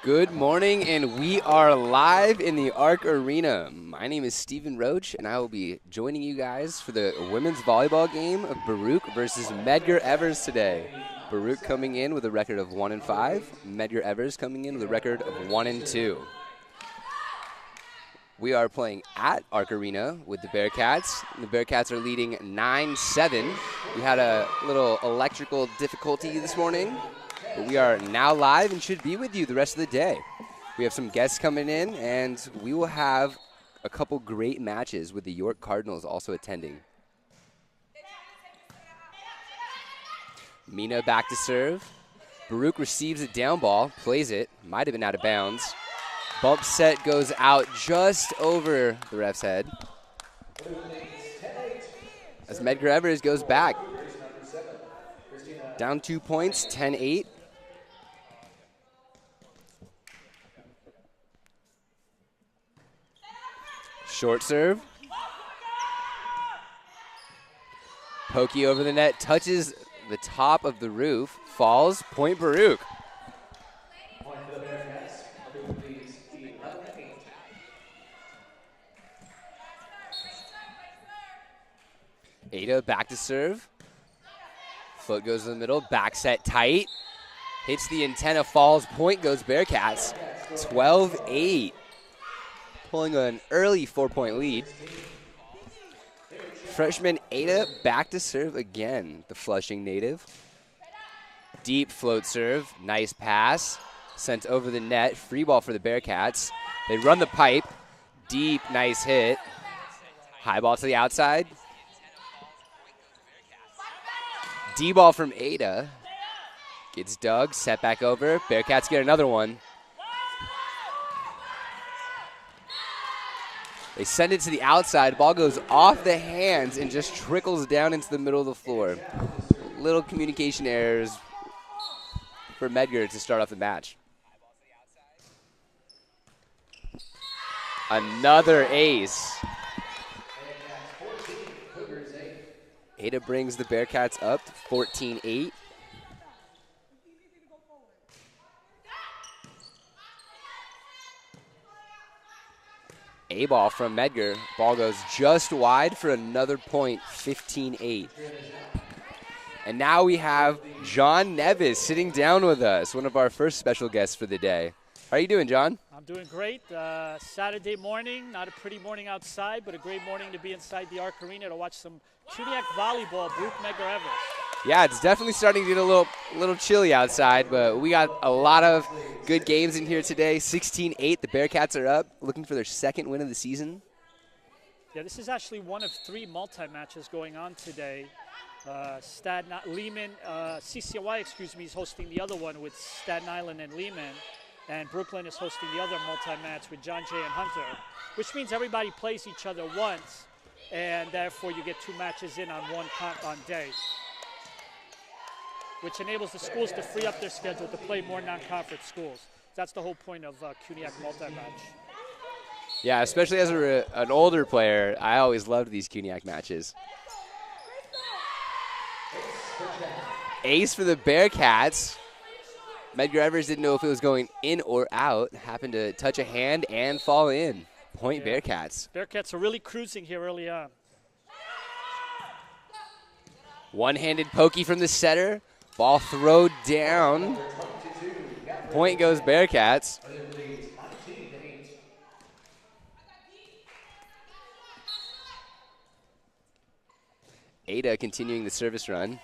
Good morning, and we are live in the Arc Arena. My name is Stephen Roach, and I will be joining you guys for the women's volleyball game of Baruch versus Medgar Evers today. Baruch coming in with a record of 1-5. Medgar Evers coming in with a record of 1-2. We are playing at Arc Arena with the Bearcats. The Bearcats are leading 9-7. We had a little electrical difficulty this morning, but we are now live and should be with you the rest of the day. We have some guests coming in, and we will have a couple great matches with the York Cardinals also attending. Mina back to serve. Baruch receives a down ball, plays it, might have been out of bounds. Bump set goes out just over the ref's head. As Medgar Evers goes back. Down 2 points, 10-8. Short serve. Pokey over the net, touches the top of the roof, falls, point Baruch. Ada back to serve. Foot goes in the middle, back set tight. Hits the antenna, falls, point goes Bearcats. 12-8. Pulling an early 4-point lead. Freshman Ada back to serve again, the Flushing native. Deep float serve, nice pass. Sent over the net, free ball for the Bearcats. They run the pipe, deep, nice hit. High ball to the outside. D-ball from Ada. Gets dug, set back over. Bearcats get another one. They send it to the outside. Ball goes off the hands and just trickles down into the middle of the floor. Little communication errors for Medgar to start off the match. Another ace. Ada brings the Bearcats up to 14-8. A ball from Medgar. Ball goes just wide for another point, 15-8. And now we have John Nevis sitting down with us, one of our first special guests for the day. How are you doing, John? I'm doing great. Saturday morning, not a pretty morning outside, but a great morning to be inside the Arc Arena to watch some CUNYAC volleyball, Baruch Medgar Evers. Yeah, it's definitely starting to get a little chilly outside, but we got a lot of good games in here today. 16-8, the Bearcats are up, looking for their second win of the season. Yeah, this is actually one of three multi-matches going on today. CCY, is hosting the other one with Staten Island and Lehman, and Brooklyn is hosting the other multi-match with John Jay and Hunter, which means everybody plays each other once, and therefore you get two matches in on one day, which enables the schools to free up their schedule to play more non-conference schools. That's the whole point of CUNYAC Multi-Match. Yeah, especially as an older player, I always loved these CUNYAC matches. Ace for the Bearcats. Medgar Evers didn't know if it was going in or out. Happened to touch a hand and fall in. Point Bearcats. Bearcats are really cruising here early on. One-handed pokey from the setter. Ball thrown down. Point goes Bearcats. Ada continuing the service run.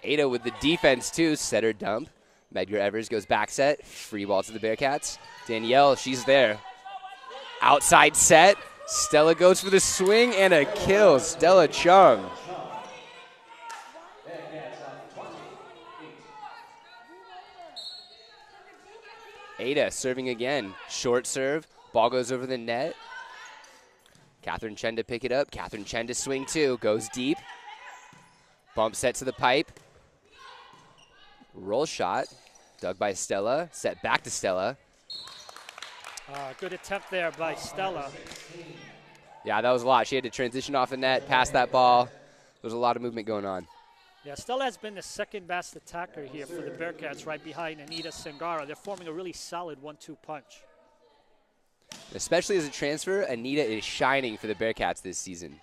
Ada with the defense too, setter dump. Medgar Evers goes back set, free ball to the Bearcats. Danielle, she's there. Outside set, Stella goes for the swing and a kill, Stella Chung. Ada serving again, short serve, ball goes over the net. Catherine Chen to pick it up, Catherine Chen to swing too, goes deep. Bump set to the pipe. Roll shot, dug by Stella, set back to Stella. Good attempt there by Stella. Yeah, that was a lot. She had to transition off the net, pass that ball. There was a lot of movement going on. Yeah, Stella has been the second best attacker here for the Bearcats, right behind Anita Sangara. They're forming a really solid 1-2 punch. Especially as a transfer, Anita is shining for the Bearcats this season.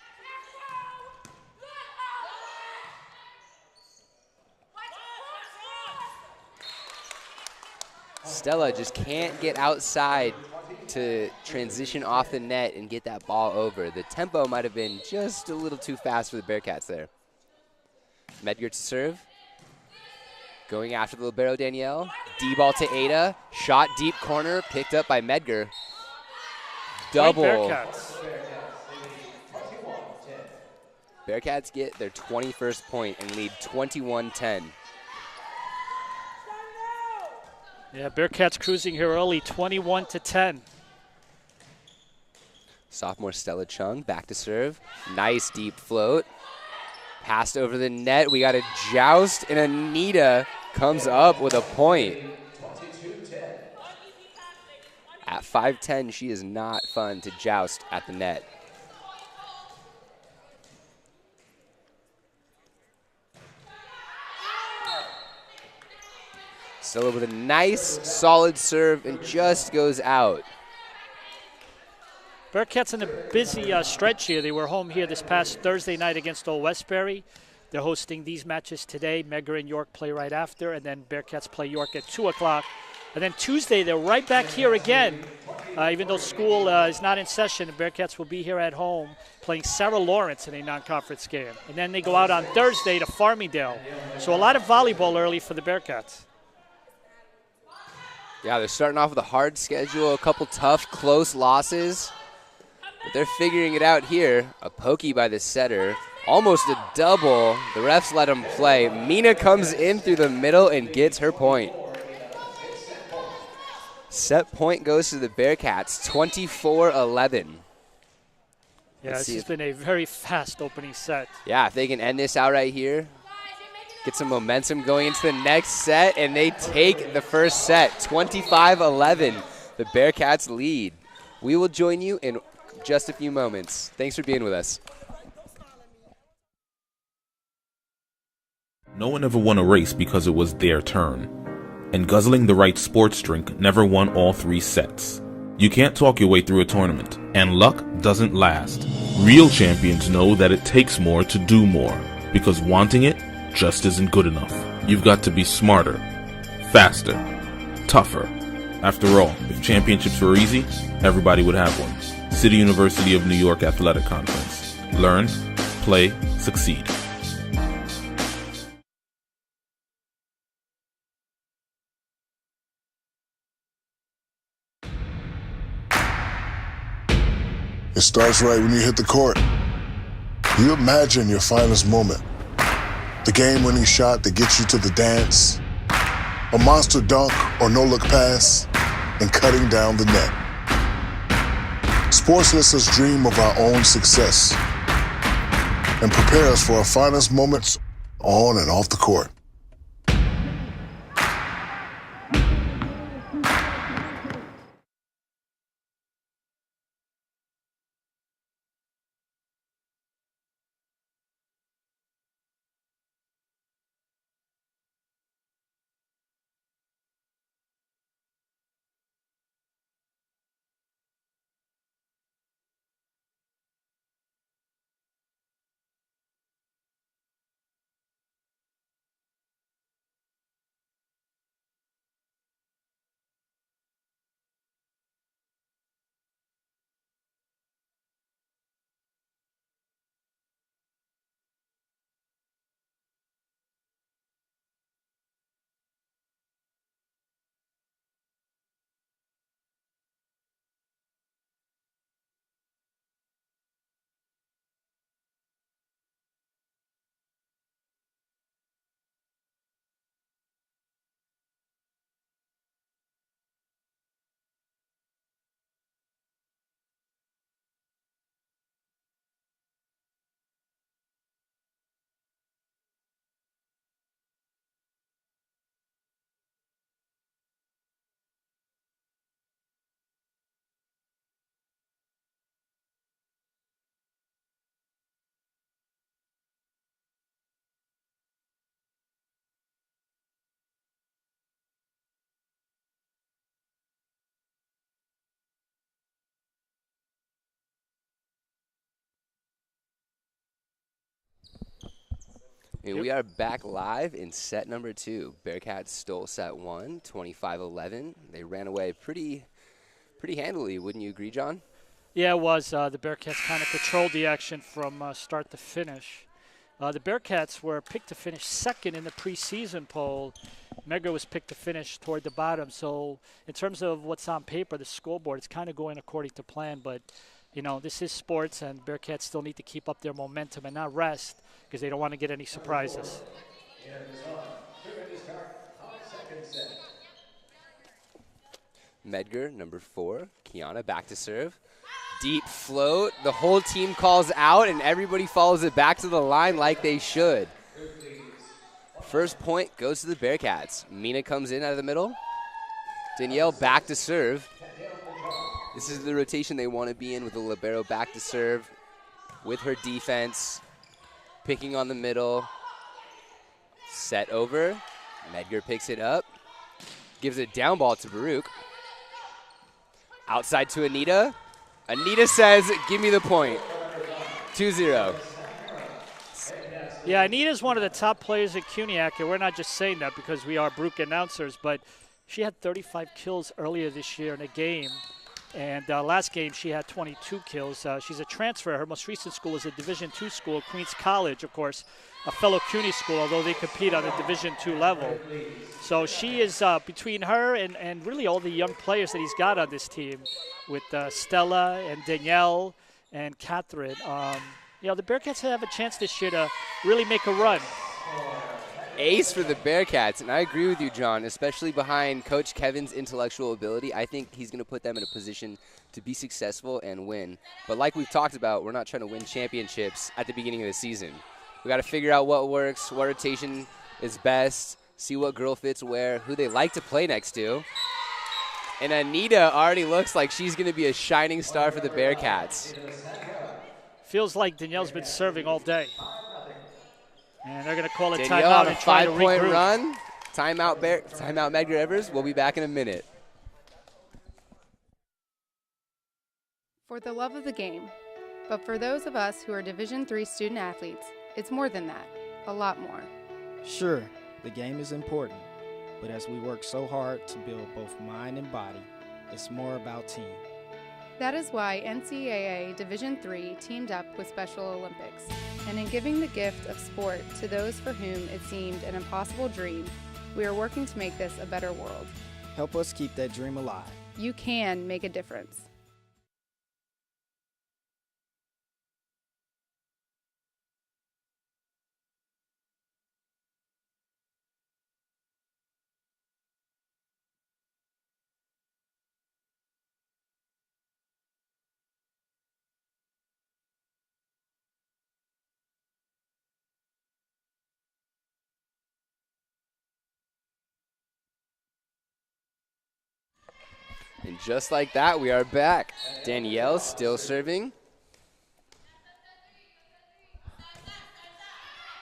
Stella just can't get outside to transition off the net and get that ball over. The tempo might have been just a little too fast for the Bearcats there. Medgar to serve. Going after the libero, Danielle. D-ball to Ada. Shot deep corner, picked up by Medgar. Double. Bearcats. Bearcats get their 21st point and lead 21-10. Yeah, Bearcats cruising here early, 21-10. Sophomore Stella Chung back to serve. Nice deep float. Passed over the net. We got a joust, and Anita comes up with a point. At 5'10", she is not fun to joust at the net. Stella with a nice, solid serve and just goes out. Bearcats in a busy stretch here. They were home here this past Thursday night against Old Westbury. They're hosting these matches today. Medgar and York play right after, and then Bearcats play York at 2 o'clock. And then Tuesday, they're right back here again. Even though school is not in session, the Bearcats will be here at home playing Sarah Lawrence in a non-conference game. And then they go out on Thursday to Farmingdale. So a lot of volleyball early for the Bearcats. Yeah, they're starting off with a hard schedule, a couple tough, close losses. But they're figuring it out here. A pokey by the setter. Almost a double. The refs let them play. Mina comes in through the middle and gets her point. Set point goes to the Bearcats, 24-11. Yeah, this has been a very fast opening set. Yeah, if they can end this out right here, get some momentum going into the next set, and they take the first set, 25-11. The Bearcats lead. We will join you in just a few moments. Thanks for being with us. No one ever won a race because it was their turn. And guzzling the right sports drink never won all 3 sets. You can't talk your way through a tournament, and luck doesn't last. Real champions know that it takes more to do more, because wanting it just isn't good enough. You've got to be smarter, faster, tougher. After all, if championships were easy, everybody would have one. City University of New York Athletic Conference. Learn, play, succeed. It starts right when you hit the court. You imagine your finest moment. The game-winning shot that gets you to the dance. A monster dunk or no-look pass, and cutting down the net. Sports lets us dream of our own success and prepare us for our finest moments on and off the court. And we are back live in set number 2. Bearcats stole set 1, 25-11. They ran away pretty handily, wouldn't you agree, John? Yeah, it was. The Bearcats kind of controlled the action from start to finish. The Bearcats were picked to finish second in the preseason poll. Medgar was picked to finish toward the bottom. So in terms of what's on paper, the scoreboard, it's kind of going according to plan. But, you know, this is sports, and Bearcats still need to keep up their momentum and not rest because they don't want to get any surprises. Medgar, number 4. Kiana back to serve. Deep float. The whole team calls out, and everybody follows it back to the line like they should. First point goes to the Bearcats. Mina comes in out of the middle. Danielle back to serve. This is the rotation they want to be in, with the libero back to serve with her defense, picking on the middle. Set over. Medgar picks it up. Gives a down ball to Baruch. Outside to Anita. Anita says, give me the point. 2-0. Yeah, Anita's one of the top players at CUNYAC, and we're not just saying that because we are Baruch announcers, but she had 35 kills earlier this year in a game. And last game, she had 22 kills. She's a transfer. Her most recent school is a Division II school, Queens College, of course, a fellow CUNY school, although they compete on a Division II level. So she is, between her and really all the young players that he's got on this team, with Stella and Danielle and Catherine, you know, the Bearcats have a chance this year to really make a run. Ace for the Bearcats, and I agree with you, John, especially behind Coach Kevin's intellectual ability. I think he's going to put them in a position to be successful and win. But like we've talked about, we're not trying to win championships at the beginning of the season. We got to figure out what works, what rotation is best, see what girl fits where, who they like to play next to. And Anita already looks like she's going to be a shining star for the Bearcats. Feels like Danielle's been serving all day. And they're going to call it Danielle timeout on a and try to regroup. 5-point run. Timeout Medgar Evers. We'll be back in a minute. For the love of the game. But for those of us who are Division III student athletes, it's more than that. A lot more. Sure, the game is important. But as we work so hard to build both mind and body, it's more about team. That is why NCAA Division III teamed up with Special Olympics. And in giving the gift of sport to those for whom it seemed an impossible dream, we are working to make this a better world. Help us keep that dream alive. You can make a difference. And just like that, we are back. Danielle still serving.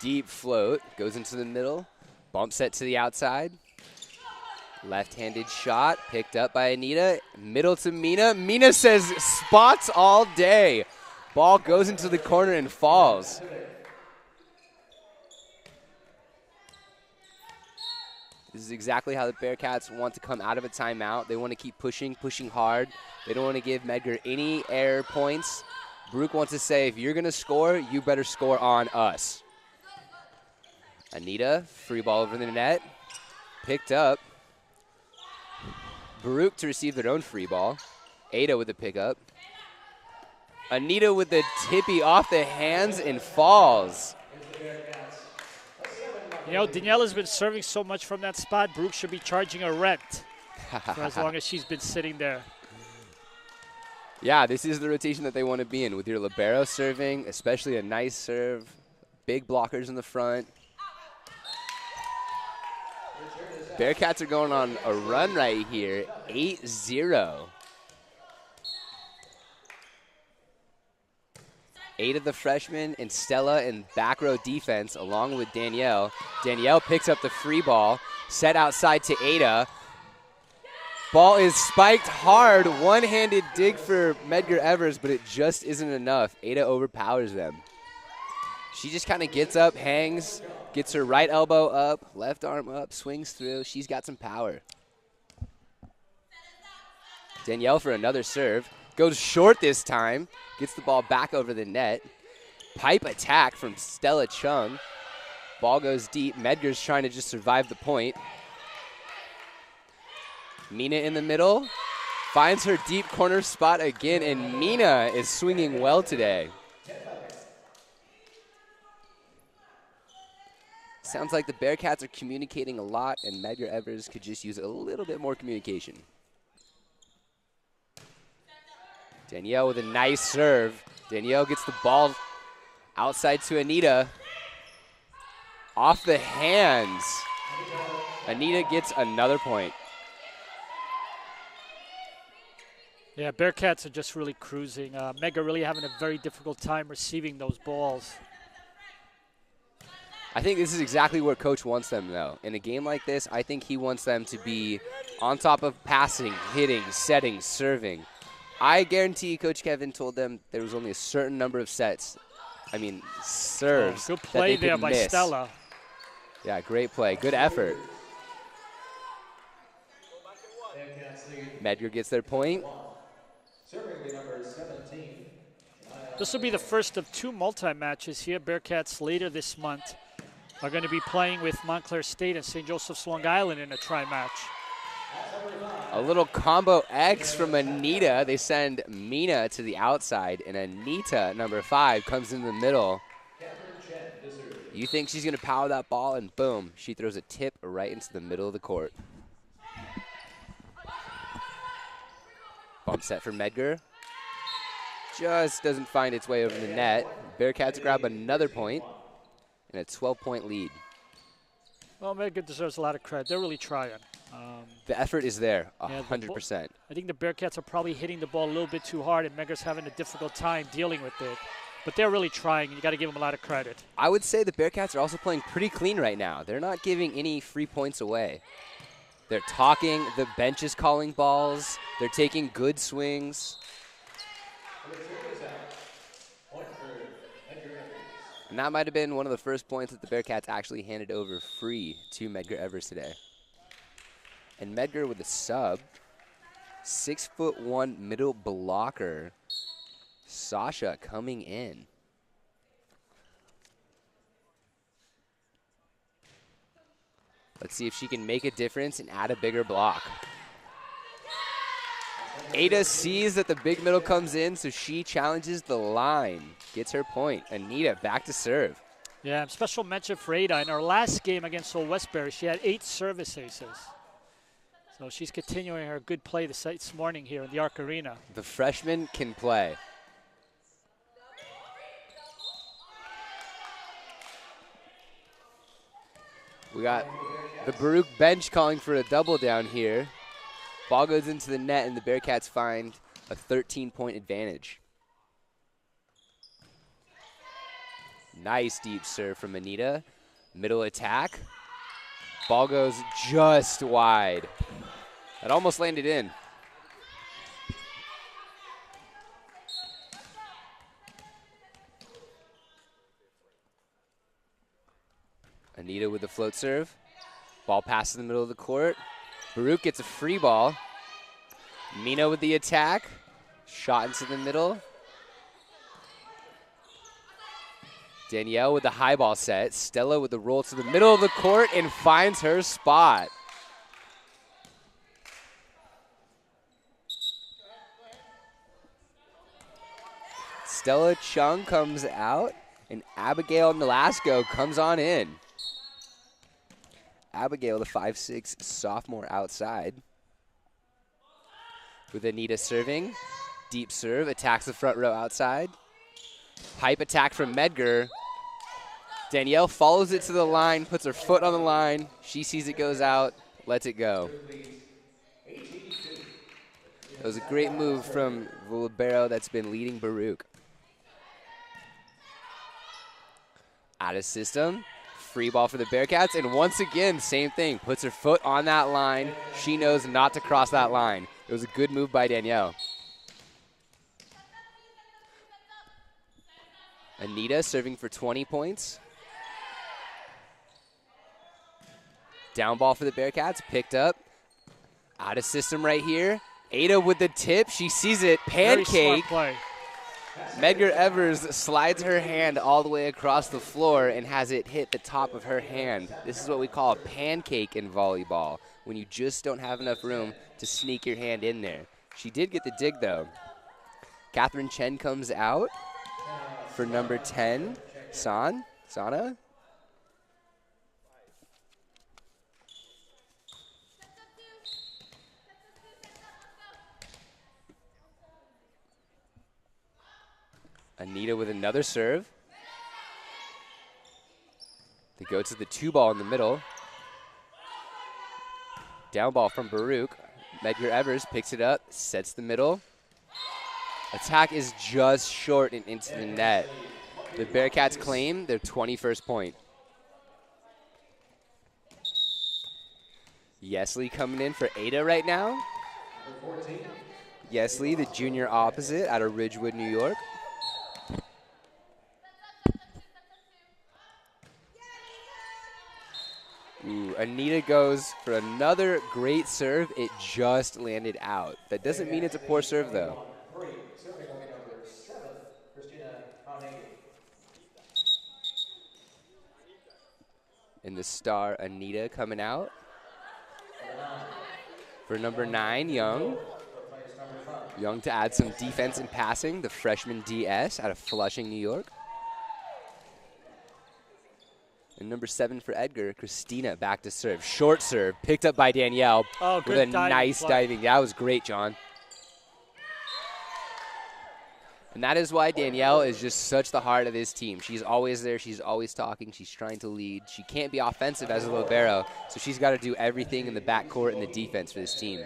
Deep float, goes into the middle. Bump set to the outside. Left-handed shot, picked up by Anita. Middle to Mina. Mina says spots all day. Ball goes into the corner and falls. This is exactly how the Bearcats want to come out of a timeout. They want to keep pushing hard. They don't want to give Medgar any error points. Baruch wants to say, if you're going to score, you better score on us. Anita, free ball over the net. Picked up. Baruch to receive their own free ball. Ada with the pickup. Anita with the tippy off the hands and falls. You know, Danielle has been serving so much from that spot, Baruch should be charging her rent for as long as she's been sitting there. Yeah, this is the rotation that they want to be in with your libero serving, especially a nice serve, big blockers in the front. Bearcats are going on a run right here, 8-0. 8 of the freshmen and Stella in back row defense along with Danielle. Danielle picks up the free ball, set outside to Ada. Ball is spiked hard, one-handed dig for Medgar Evers, but it just isn't enough. Ada overpowers them. She just kind of gets up, hangs, gets her right elbow up, left arm up, swings through. She's got some power. Danielle for another serve. Goes short this time. Gets the ball back over the net. Pipe attack from Stella Chung. Ball goes deep. Medgar's trying to just survive the point. Mina in the middle. Finds her deep corner spot again, and Mina is swinging well today. Sounds like the Bearcats are communicating a lot, and Medgar Evers could just use a little bit more communication. Danielle with a nice serve. Danielle gets the ball outside to Anita. Off the hands. Anita gets another point. Yeah, Bearcats are just really cruising. Medgar really having a very difficult time receiving those balls. I think this is exactly where Coach wants them, though. In a game like this, I think he wants them to be on top of passing, hitting, setting, serving. I guarantee Coach Kevin told them there was only a certain number of serves. Good play there by Stella. Yeah, great play. Good effort. Medgar gets their point. This will be the first of 2 multi-matches here. Bearcats later this month are going to be playing with Montclair State and St. Joseph's Long Island in a tri-match. A little combo X from Anita. They send Mina to the outside, and Anita, number 5, comes in the middle. You think she's going to power that ball, and boom, she throws a tip right into the middle of the court. Bump set for Medgar. Just doesn't find its way over the net. Bearcats grab another point, and a 12-point lead. Well, Medgar deserves a lot of credit. They're really trying. The effort is there, 100%. I think the Bearcats are probably hitting the ball a little bit too hard, and Medgar's having a difficult time dealing with it. But they're really trying, and you got to give them a lot of credit. I would say the Bearcats are also playing pretty clean right now. They're not giving any free points away. They're talking. The bench is calling balls. They're taking good swings. And that might have been one of the first points that the Bearcats actually handed over free to Medgar Evers today. And Medgar with a sub. 6'1" middle blocker. Sasha coming in. Let's see if she can make a difference and add a bigger block. Ada sees that the big middle comes in, so she challenges the line. Gets her point. Anita back to serve. Yeah, special mention for Ada. In her last game against Old Westbury, she had 8 service aces. So she's continuing her good play this morning here in the Arc Arena. The freshman can play. We got the Baruch bench calling for a double down here. Ball goes into the net, and the Bearcats find a 13-point advantage. Nice deep serve from Anita. Middle attack. Ball goes just wide. That almost landed in. Anita with the float serve. Ball passes in the middle of the court. Baruch gets a free ball. Mina with the attack. Shot into the middle. Danielle with the high ball set. Stella with the roll to the middle of the court and finds her spot. Stella Chung comes out, and Abigail Velasco comes on in. Abigail, the 5'6" sophomore outside. With Anita serving. Deep serve, attacks the front row outside. Pipe attack from Medgar. Danielle follows it to the line, puts her foot on the line. She sees it goes out, lets it go. It was a great move from the libero that's been leading Baruch. Out of system. Free ball for the Bearcats, and once again, same thing. Puts her foot on that line. She knows not to cross that line. It was a good move by Danielle. Anita serving for 20 points. Down ball for the Bearcats, picked up. Out of system right here. Ada with the tip, she sees it, Very pancake. smart play. Medgar Evers slides her hand all the way across the floor and has it hit the top of her hand. This is what we call a pancake in volleyball, when you just don't have enough room to sneak your hand in there. She did get the dig, though. Catherine Chen comes out for number 10, Sana. Anita with another serve. They go to the 2-ball in the middle. Down ball from Baruch. Medgar Evers picks it up, sets the middle. Attack is just short and into the net. The Bearcats claim their 21st point. Yeaslie coming in for Ada right now. Yeaslie, the junior opposite out of Ridgewood, New York. Ooh, Anita goes for another great serve. It just landed out. That doesn't mean it's a poor serve, though. And the star Anita coming out for number 9, Young. Young to add some defense and passing, the freshman DS out of Flushing, New York. And number 7 for Edgar, Christina back to serve. Short serve, picked up by Danielle with a nice diving. That was great, John. And that is why Danielle is just such the heart of this team. She's always there. She's always talking. She's trying to lead. She can't be offensive as a libero, so she's got to do everything in the backcourt and the defense for this team.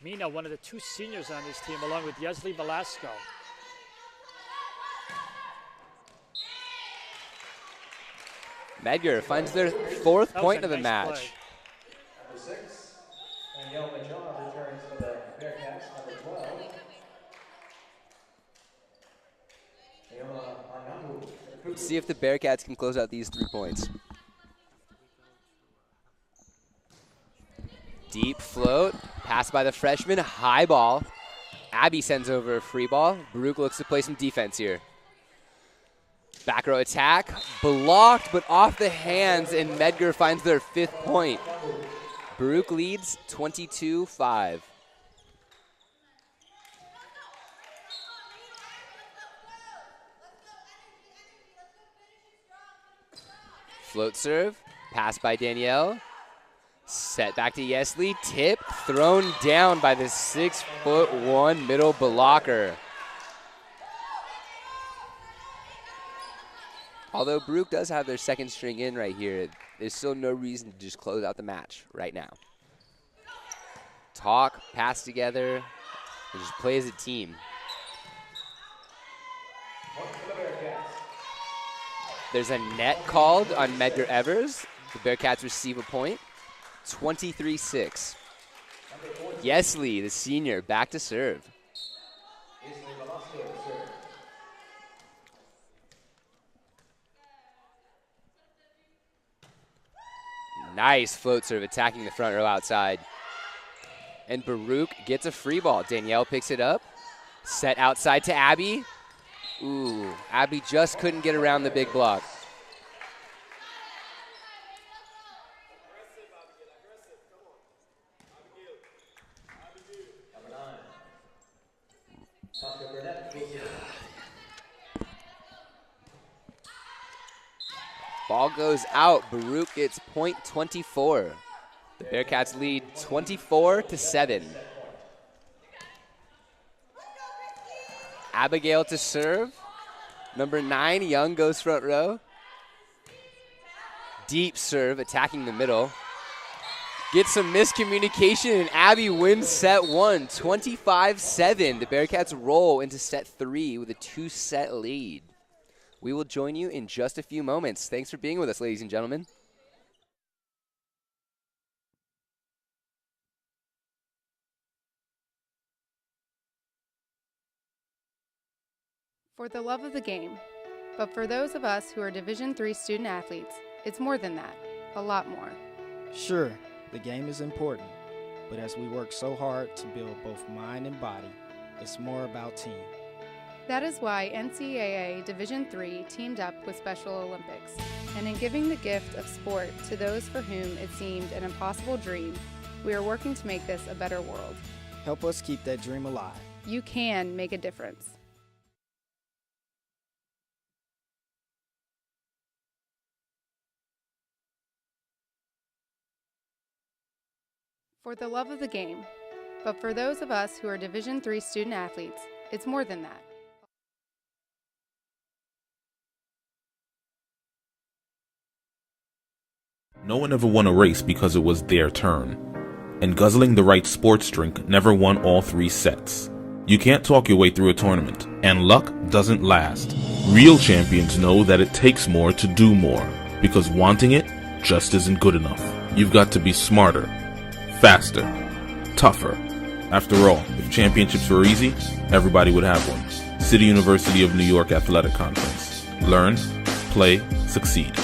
Mina, one of the 2 seniors on this team, along with Yeaslie Velasco. Medgar finds their 4th point of the match. Play. Number 6, Danielle Major returns for the Bearcats. Number 12, Let's see if the Bearcats can close out these 3 points. Deep float, pass by the freshman, high ball. Abby sends over a free ball. Baruch looks to play some defense here. Back row attack, blocked but off the hands, and Medgar finds their 5th point. Baruch leads 22-5. Float serve, pass by Danielle. Set back to Yeaslie, tip, thrown down by the 6'1" middle blocker. Although Baruch does have their 2nd string in right here, there's still no reason to just close out the match right now. Talk, pass together, and just play as a team. There's a net called on Medgar Evers. The Bearcats receive a point. 23-6. Yeaslie, the senior, back to serve. Nice float serve, attacking the front row outside. And Baruch gets a free ball. Danielle picks it up. Set outside to Abby. Ooh, Abby just couldn't get around the big block. Ball goes out. Baruch gets point 24. The Bearcats lead 24-7. Abigail to serve. Number 9, Young goes front row. Deep serve, attacking the middle. Gets some miscommunication, and Abby wins set 1, 25-7. The Bearcats roll into set 3 with a 2-set lead. We will join you in just a few moments. Thanks for being with us, ladies and gentlemen. For the love of the game. But for those of us who are Division III student athletes, it's more than that, a lot more. Sure, the game is important, but as we work so hard to build both mind and body, it's more about team. That is why NCAA Division III teamed up with Special Olympics, and in giving the gift of sport to those for whom it seemed an impossible dream, we are working to make this a better world. Help us keep that dream alive. You can make a difference. For the love of the game. But for those of us who are Division III student athletes, it's more than that. No one ever won a race because it was their turn. And guzzling the right sports drink never won all 3 sets. You can't talk your way through a tournament, and luck doesn't last. Real champions know that it takes more to do more, because wanting it just isn't good enough. You've got to be smarter, faster, tougher. After all, if championships were easy, everybody would have one. City University of New York Athletic Conference. Learn, play, succeed.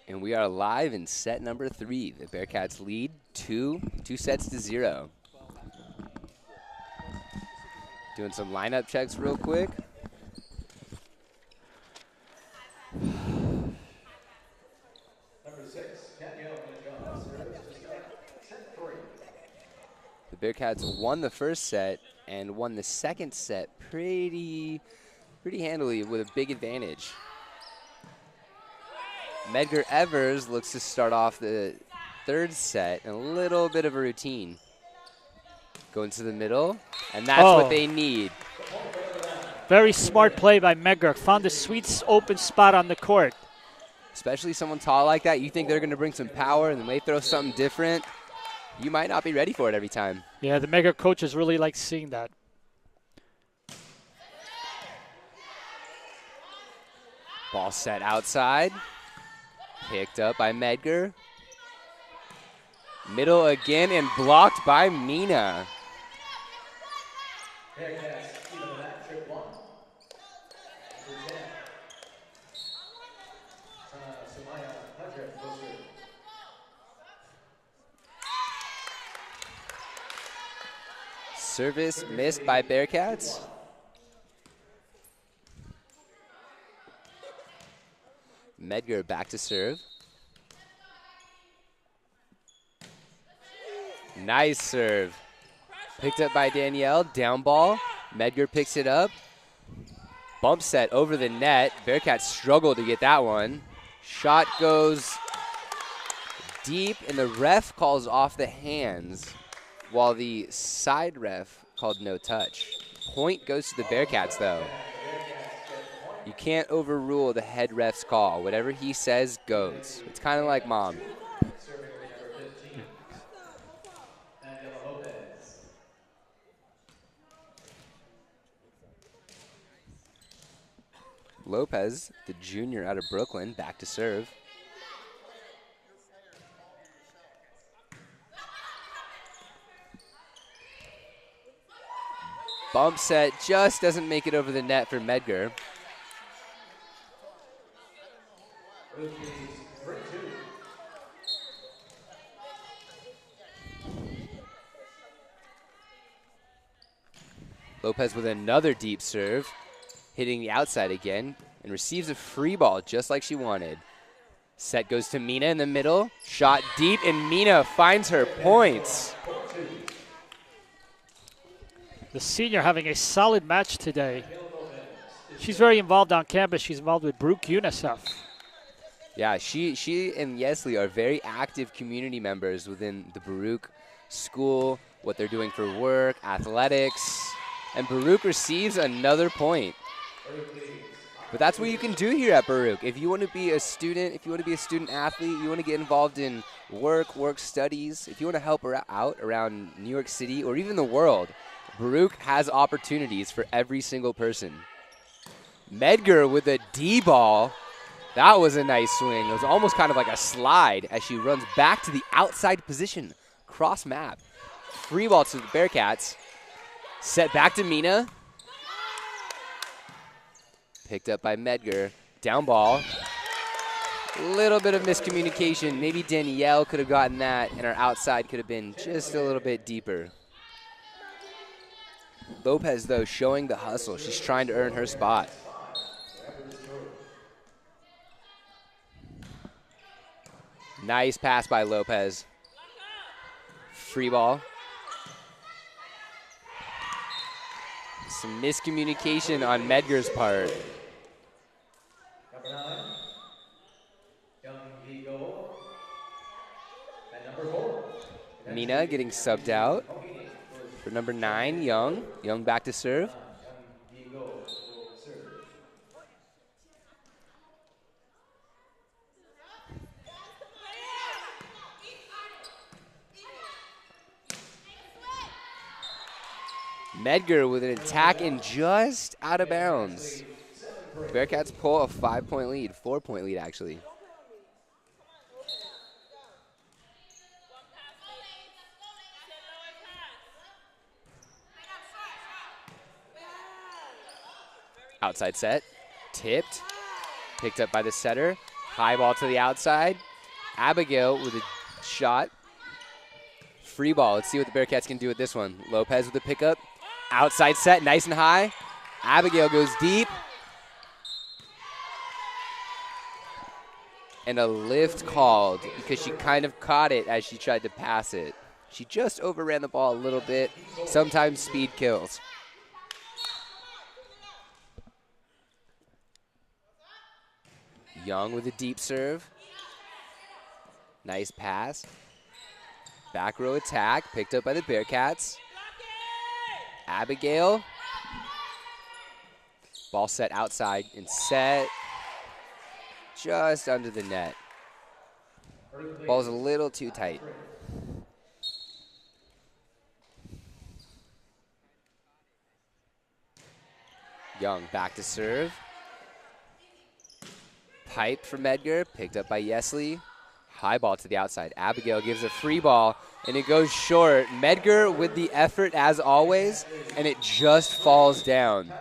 And we are live in set number 3. The Bearcats lead 2-0. Doing some lineup checks real quick. Number 6, CUNYAC set 3. The Bearcats won the first set and won the second set pretty handily with a big advantage. Medgar Evers looks to start off the third set in a little bit of a routine. Going to the middle, and that's what they need. Very smart play by Medgar. Found a sweet open spot on the court. Especially someone tall like that, you think they're going to bring some power and then they throw something different. You might not be ready for it every time. Yeah, the Medgar coaches really like seeing that. Ball set outside. Picked up by Medgar. Middle again and blocked by Mina. Service missed by Bearcats. Medgar back to serve. Nice serve. Picked up by Danielle. Down ball. Medgar picks it up. Bump set over the net. Bearcats struggle to get that one. Shot goes deep, and the ref calls off the hands, while the side ref called no touch. Point goes to the Bearcats, though. You can't overrule the head ref's call. Whatever he says goes. It's kind of like mom. Lopez, the junior out of Brooklyn, back to serve. Bump set just doesn't make it over the net for Medgar. Lopez with another deep serve, hitting the outside again, and receives a free ball just like she wanted. Set goes to Mina in the middle, shot deep, and Mina finds her points. The senior having a solid match today. She's very involved on campus. She's involved with Baruch UNICEF. Yeah, she and Yeaslie are very active community members within the Baruch school, what they're doing for work, athletics, and Baruch receives another point. But that's what you can do here at Baruch. If you want to be a student, if you want to be a student athlete, you want to get involved in work studies, if you want to help out around New York City or even the world, Baruch has opportunities for every single person. Medgar with a D ball. That was a nice swing. It was almost kind of like a slide as she runs back to the outside position, cross map. Free ball to the Bearcats. Set back to Mina. Picked up by Medgar. Down ball. A little bit of miscommunication. Maybe Danielle could have gotten that, and our outside could have been just a little bit deeper. Lopez, though, showing the hustle. She's trying to earn her spot. Nice pass by Lopez. Free ball. Some miscommunication on Medgar's part. Number 9, Young Vigo. And number 4. Mina getting subbed out for number 9, Young. Young back to serve. Young Vigo will serve. Medgar with an attack and just out of bounds. Bearcats pull a 5-point lead, 4-point lead actually. Outside set, tipped, picked up by the setter. High ball to the outside. Abigail with a shot. Free ball. Let's see what the Bearcats can do with this one. Lopez with the pickup. Outside set, nice and high. Abigail goes deep. And a lift called because she kind of caught it as she tried to pass it. She just overran the ball a little bit. Sometimes speed kills. Young with a deep serve. Nice pass. Back row attack, picked up by the Bearcats. Abigail. Ball set outside and set. Just under the net. Ball's a little too tight. Young back to serve. Pipe from Medgar, picked up by Yeaslie. High ball to the outside. Abigail gives a free ball, and it goes short. Medgar with the effort as always, and it just falls down.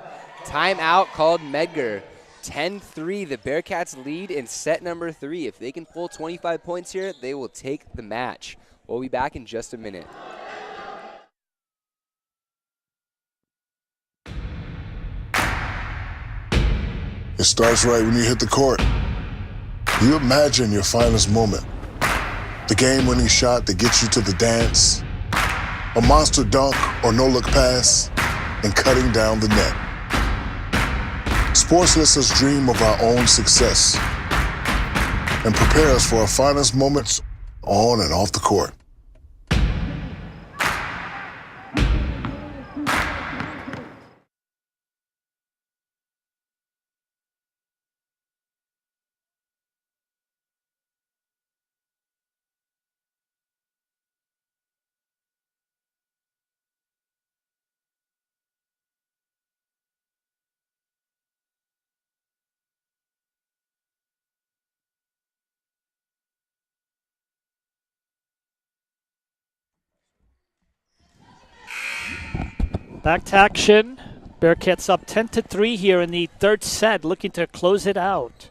Timeout called Medgar. 10-3, the Bearcats lead in set number 3. If they can pull 25 points here, they will take the match. We'll be back in just a minute. It starts right when you hit the court. You imagine your finest moment. The game-winning shot that gets you to the dance. A monster dunk or no-look pass, and cutting down the net. Sports lets us dream of our own success and prepare us for our finest moments on and off the court. Back to action. Bearcats up 10-3 here in the third set, looking to close it out.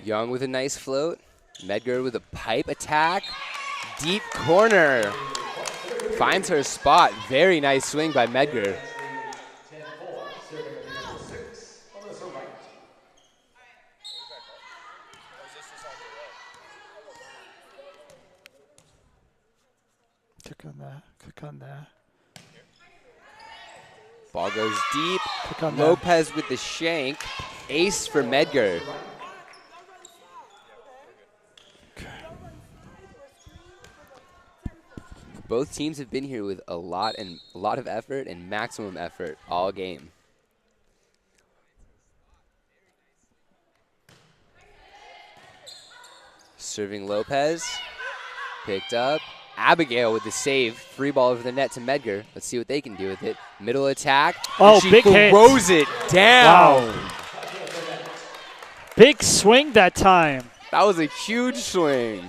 Young with a nice float. Medgar with a pipe attack. Deep corner. Finds her spot. Very nice swing by Medgar. Click on that. Click on that. Ball goes deep. Click on that. Lopez with the shank. Ace for Medgar. Both teams have been here with a lot of effort and maximum effort all game. Serving Lopez. Picked up. Abigail with the save. Free ball over the net to Medgar. Let's see what they can do with it. Middle attack. Oh, she big hit. throws it down. Wow. Big swing that time. That was a huge swing.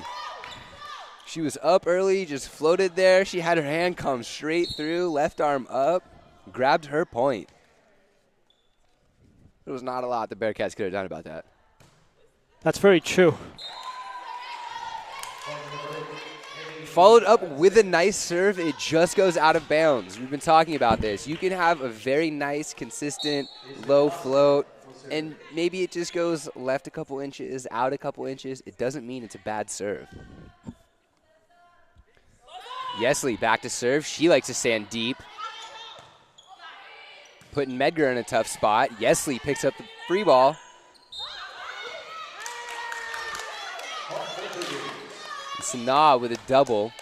She was up early, just floated there. She had her hand come straight through, left arm up, grabbed her point. There was not a lot the Bearcats could have done about that. That's very true. Followed up with a nice serve. It just goes out of bounds. We've been talking about this. You can have a very nice, consistent, low float, and maybe it just goes left a couple inches, out a couple inches. It doesn't mean it's a bad serve. Yeaslie back to serve. She likes to stand deep. Putting Medgar in a tough spot. Yeaslie picks up the free ball. Sanaa with a double.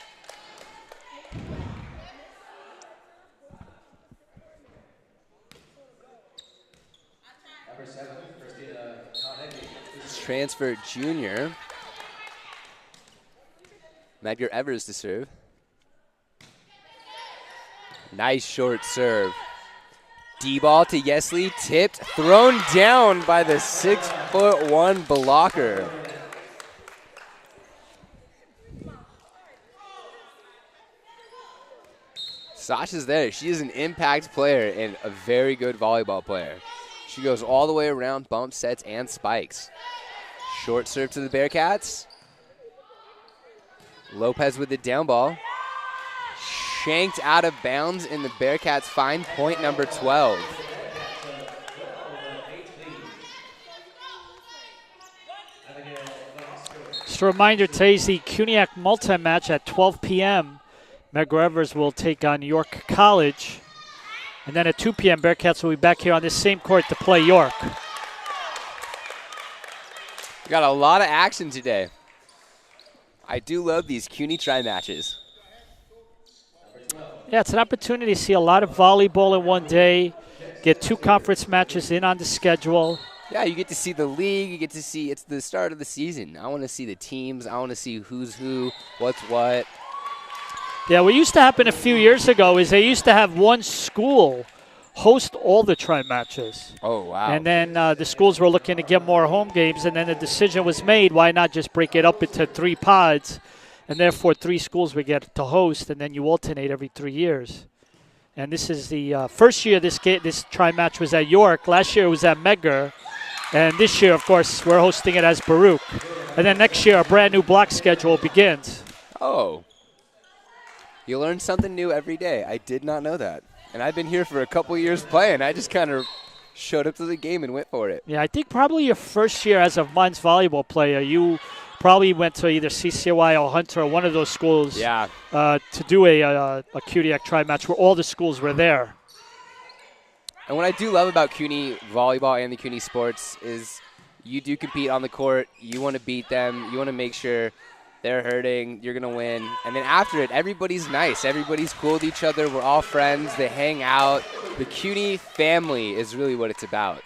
Transfer junior. Medgar Evers to serve. Nice short serve. D-ball to Yeaslie, tipped, thrown down by the 6'1" blocker. Sasha's there. She is an impact player and a very good volleyball player. She goes all the way around, bump sets, and spikes. Short serve to the Bearcats. Lopez with the down ball. Shanked out of bounds, and the Bearcats find point number 12. Just a reminder, today's the CUNYAC Multi-Match at 12 p.m. Medgar Evers will take on York College. And then at 2 p.m., Bearcats will be back here on this same court to play York. We got a lot of action today. I do love these CUNY tri-matches. Yeah, it's an opportunity to see a lot of volleyball in one day, get 2 conference matches in on the schedule. Yeah, you get to see the league. You get to see it's the start of the season. I want to see the teams. I want to see who's who, what's what. Yeah, what used to happen a few years ago is they used to have one school host all the tri-matches. Oh, wow. And then the schools were looking to get more home games, and then the decision was made, why not just break it up into 3 pods, and therefore 3 schools would get to host, and then you alternate every 3 years. And this is the first year this tri-match was at York. Last year it was at Medgar. And this year, of course, we're hosting it as Baruch. And then next year, a brand new block schedule begins. Oh. You learn something new every day. I did not know that. And I've been here for a couple years playing. I just kind of showed up to the game and went for it. Yeah, I think probably your first year as a men's volleyball player, you probably went to either CCY or Hunter or one of those schools to do a CUNYAC tri-match where all the schools were there. And what I do love about CUNY volleyball and the CUNY sports is you do compete on the court. You want to beat them. You want to make sure they're hurting. You're going to win. And then after it, everybody's nice. Everybody's cool with each other. We're all friends. They hang out. The CUNY family is really what it's about.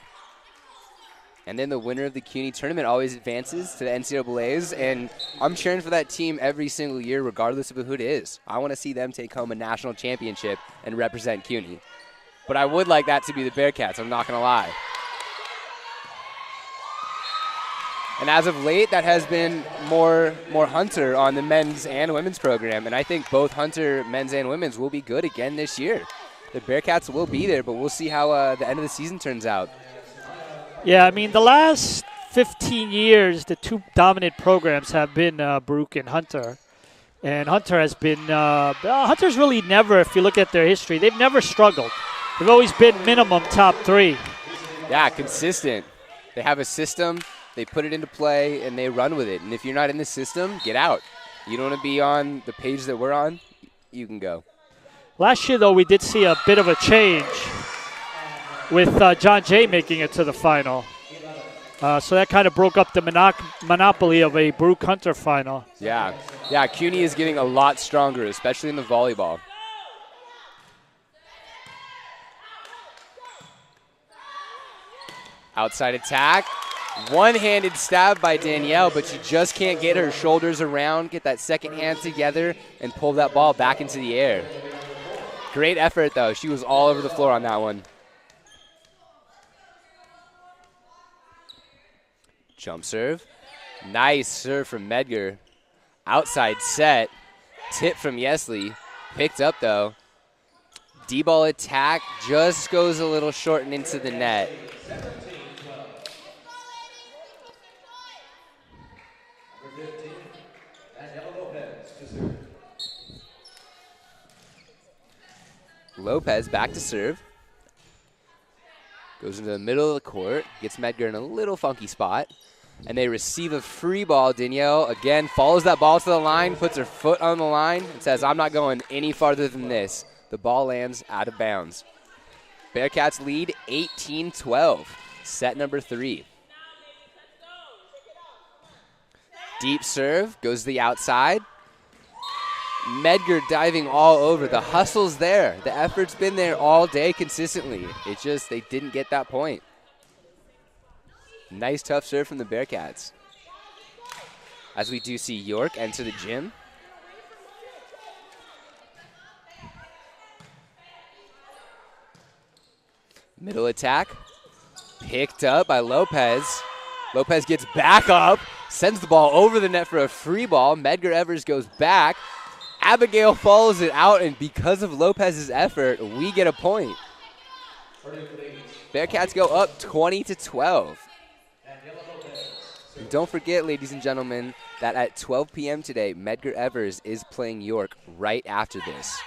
And then the winner of the CUNY tournament always advances to the NCAAs. And I'm cheering for that team every single year, regardless of who it is. I want to see them take home a national championship and represent CUNY. But I would like that to be the Bearcats, I'm not going to lie. And as of late, that has been more Hunter on the men's and women's program. And I think both Hunter men's and women's will be good again this year. The Bearcats will be there, but we'll see how the end of the season turns out. Yeah, I mean, the last 15 years, the two dominant programs have been Baruch and Hunter. And Hunter has been, Hunter's really never, if you look at their history, they've never struggled. They've always been minimum top 3. Yeah, consistent. They have a system, they put it into play, and they run with it. And if you're not in the system, get out. You don't want to be on the page that we're on, you can go. Last year, though, we did see a bit of a change with John Jay making it to the final. So that kind of broke up the monopoly of a Baruch Hunter final. Yeah, CUNY is getting a lot stronger, especially in the volleyball. Outside attack. One-handed stab by Danielle, but she just can't get her shoulders around, get that second hand together, and pull that ball back into the air. Great effort, though. She was all over the floor on that one. Jump serve. Nice serve from Medgar. Outside set. Tip from Yeaslie. Picked up, though. D-ball attack just goes a little short and into the net. Lopez back to serve. Goes into the middle of the court. Gets Medgar in a little funky spot. And they receive a free ball. Danielle, again, follows that ball to the line, puts her foot on the line, and says, I'm not going any farther than this. The ball lands out of bounds. Bearcats lead 18-12. Set number 3. Deep serve. Goes to the outside. Medgar diving all over. The hustle's there. The effort's been there all day consistently. It's just they didn't get that point. Nice tough serve from the Bearcats. As we do see York enter the gym. Middle attack. Picked up by Lopez. Lopez gets back up. Sends the ball over the net for a free ball. Medgar Evers goes back. Abigail follows it out, and because of Lopez's effort, we get a point. Bearcats go up 20-12. And don't forget, ladies and gentlemen, that at 12 p.m. today, Medgar Evers is playing York right after this.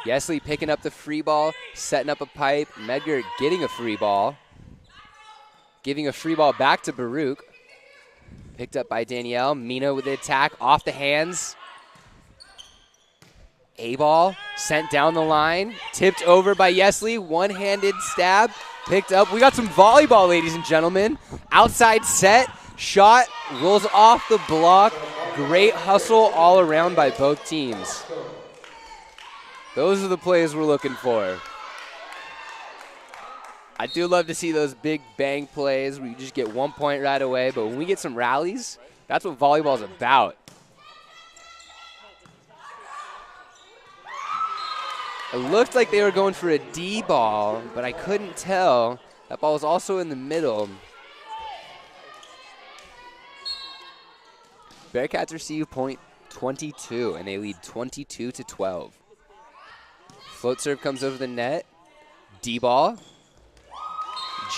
Yeaslie picking up the free ball, setting up a pipe. Medgar getting a free ball. Giving a free ball back to Baruch. Picked up by Danielle. Mina with the attack off the hands. A-ball sent down the line. Tipped over by Yeaslie. One-handed stab. Picked up. We got some volleyball, ladies and gentlemen. Outside set. Shot. Rolls off the block. Great hustle all around by both teams. Those are the plays we're looking for. I do love to see those big bang plays where you just get 1 point right away, but when we get some rallies, that's what volleyball's about. It looked like they were going for a D ball, but I couldn't tell. That ball was also in the middle. Bearcats receive point 22, and they lead 22-12. Float serve comes over the net. D ball.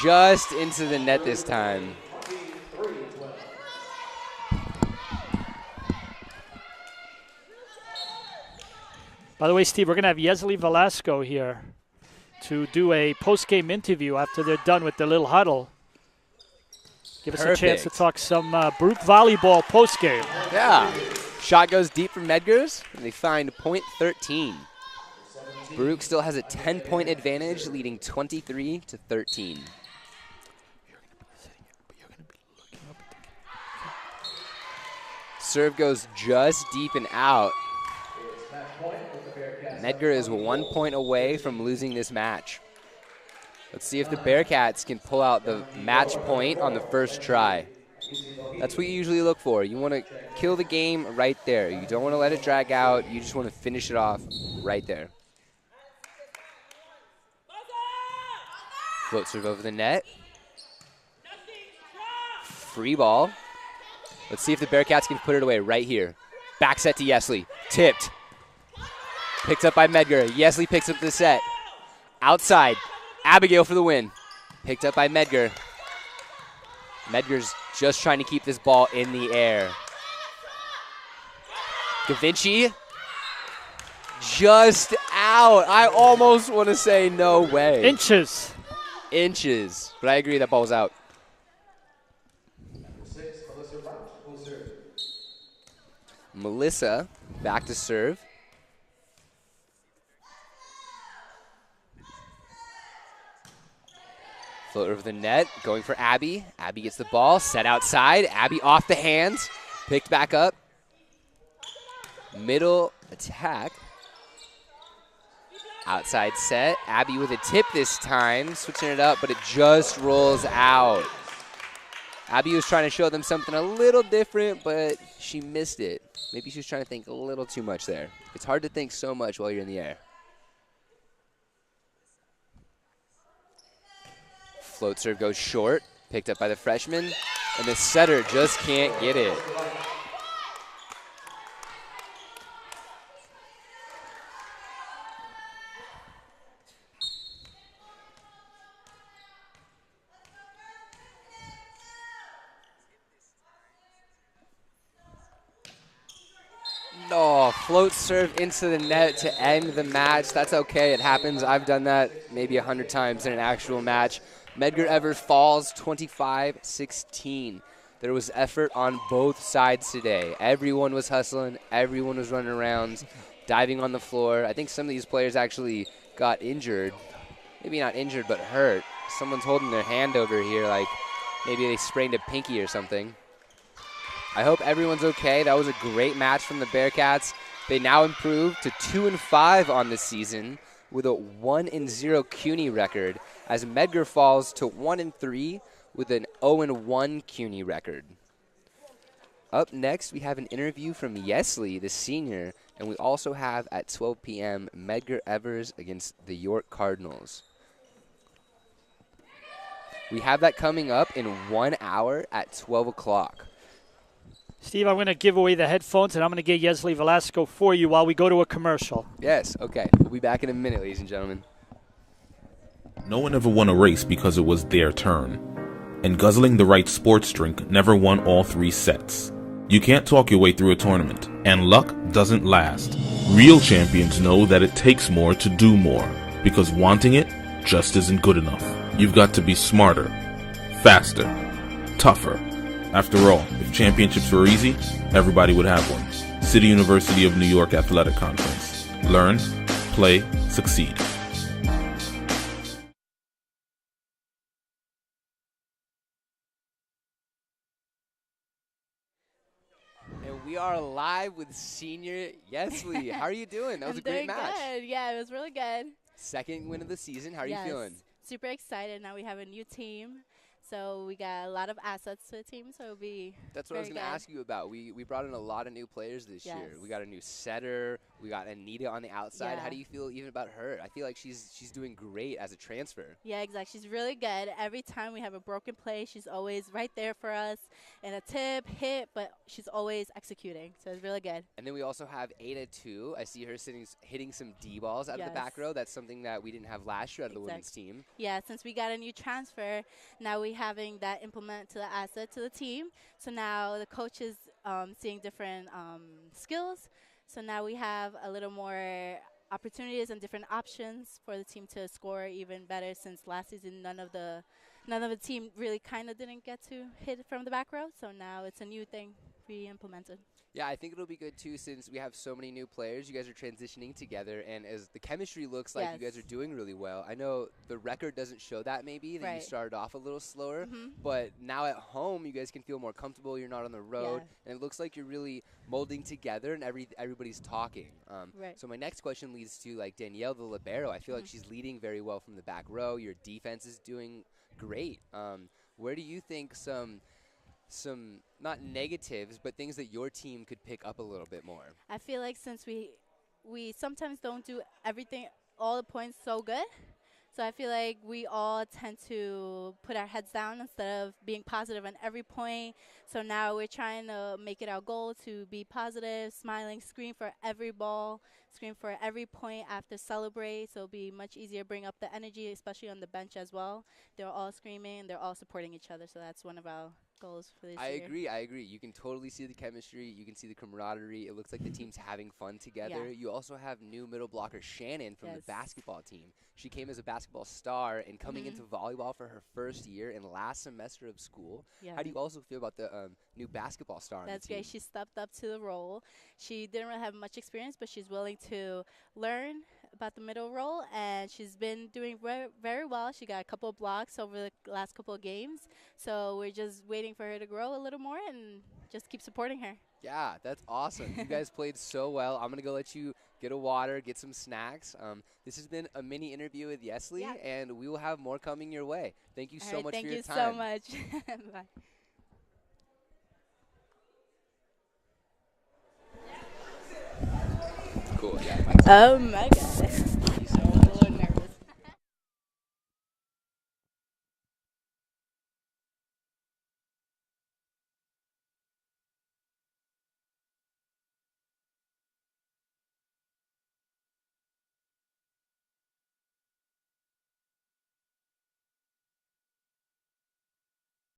Just into the net this time. By the way, Steve, we're going to have Yeaslie Velasco here to do a post-game interview after they're done with their little huddle. Give us a chance to talk some Baruch volleyball post-game. Yeah. Shot goes deep from Medgar's, and they find point 13. Baruch still has a 10-point advantage, leading 23-13. Serve goes just deep and out. Medgar is 1 point away from losing this match. Let's see if the Bearcats can pull out the match point on the first try. That's what you usually look for. You want to kill the game right there. You don't want to let it drag out. You just want to finish it off right there. Float serve over the net. Free ball. Let's see if the Bearcats can put it away right here. Back set to Yeaslie. Tipped. Picked up by Medgar. Yeaslie picks up the set. Outside. Abigail for the win. Picked up by Medgar. Medgar's just trying to keep this ball in the air. Da Vinci. Just out. I almost want to say no way. Inches. Inches. But I agree that ball's out. Melissa back to serve. Float over the net, going for Abby. Abby gets the ball, set outside. Abby off the hands, picked back up. Middle attack. Outside set. Abby with a tip this time, switching it up, but it just rolls out. Abby was trying to show them something a little different, but she missed it. Maybe she was trying to think a little too much there. It's hard to think so much while you're in the air. Float serve goes short, picked up by the freshman, and the setter just can't get it. No, float serve into the net to end the match. That's okay, it happens. I've done that maybe 100 times in an actual match. Medgar Evers falls 25-16. There was effort on both sides today. Everyone was hustling. Everyone was running around, diving on the floor. I think some of these players actually got injured. Maybe not injured, but hurt. Someone's holding their hand over here like maybe they sprained a pinky or something. I hope everyone's okay. That was a great match from the Bearcats. They now improve to 2-5 on this season with a 1-0 CUNY record, as Medgar falls to 1-3 with an 0-1 CUNY record. Up next, we have an interview from Yeaslie, the senior, and we also have at 12 p.m. Medgar Evers against the York Cardinals. We have that coming up in 1 hour at 12 o'clock. Steve, I'm going to give away the headphones, and I'm going to get Yeaslie Velasco for you while we go to a commercial. Yes, okay. We'll be back in a minute, ladies and gentlemen. No one ever won a race because it was their turn. And guzzling the right sports drink never won all 3 sets. You can't talk your way through a tournament, and luck doesn't last. Real champions know that it takes more to do more, because wanting it just isn't good enough. You've got to be smarter, faster, tougher. After all, if championships were easy, everybody would have one. City University of New York Athletic Conference. Learn, play, succeed. And we are live with senior Yeaslie. How are you doing? That was a great match. Good. Yeah, it was really good. Second win of the season. How are you feeling? Super excited. Now we have a new team. So we got a lot of assets to the team, so it'll be That's what I was going to ask you about. We brought in a lot of new players this year. We got a new setter. We got Anita on the outside. Yeah. How do you feel even about her? I feel like she's doing great as a transfer. Yeah, exactly. She's really good. Every time we have a broken play, she's always right there for us. And a tip, hit, but she's always executing. So it's really good. And then we also have Ada, too. I see her hitting some D-balls out of the back row. That's something that we didn't have last year out of the women's team. Yeah, since we got a new transfer, now we having that implement to the asset to the team. So now the coach is seeing different skills. So now we have a little more opportunities and different options for the team to score even better, since last season none of the team really kind of didn't get to hit from the back row. So now it's a new thing we implemented. Yeah, I think it'll be good, too, since we have so many new players. You guys are transitioning together, and as the chemistry looks like you guys are doing really well. I know the record doesn't show that maybe, that you started off a little slower, but now at home you guys can feel more comfortable. You're not on the road, and it looks like you're really molding together, and everybody's talking. So my next question leads to, like, Danielle, the libero. I feel like she's leading very well from the back row. Your defense is doing great. Where do you think some not negatives, but things that your team could pick up a little bit more? I feel like since we sometimes don't do everything, all the points so good, So I feel like we all tend to put our heads down instead of being positive on every point. So now we're trying to make it our goal to be positive, smiling, scream for every ball, scream for every point after celebrate. So it'll be much easier to bring up the energy, especially on the bench as well. They're all screaming and they're all supporting each other. So that's one of our goals for this year. I agree. You can totally see the chemistry. You can see the camaraderie. It looks like the team's having fun together. Yeah. You also have new middle blocker Shannon from the Yes. basketball team. She came as a basketball star and coming into volleyball for her first year and last semester of school. Yeah. How do you also feel about the new basketball star on That's the team? great. She stepped up to the role. She didn't really have much experience, but she's willing to learn about the middle role, and she's been doing very well. She got a couple of blocks over the last couple of games, so we're just waiting for her to grow a little more and just keep supporting her. Yeah, that's awesome. You guys played so well. I'm going to go let you get a water, get some snacks. This has been a mini interview with Yeaslie, and we will have more coming your way. Thank you so much for your time. Thank you so much. Bye. Cool, yeah. Oh my God.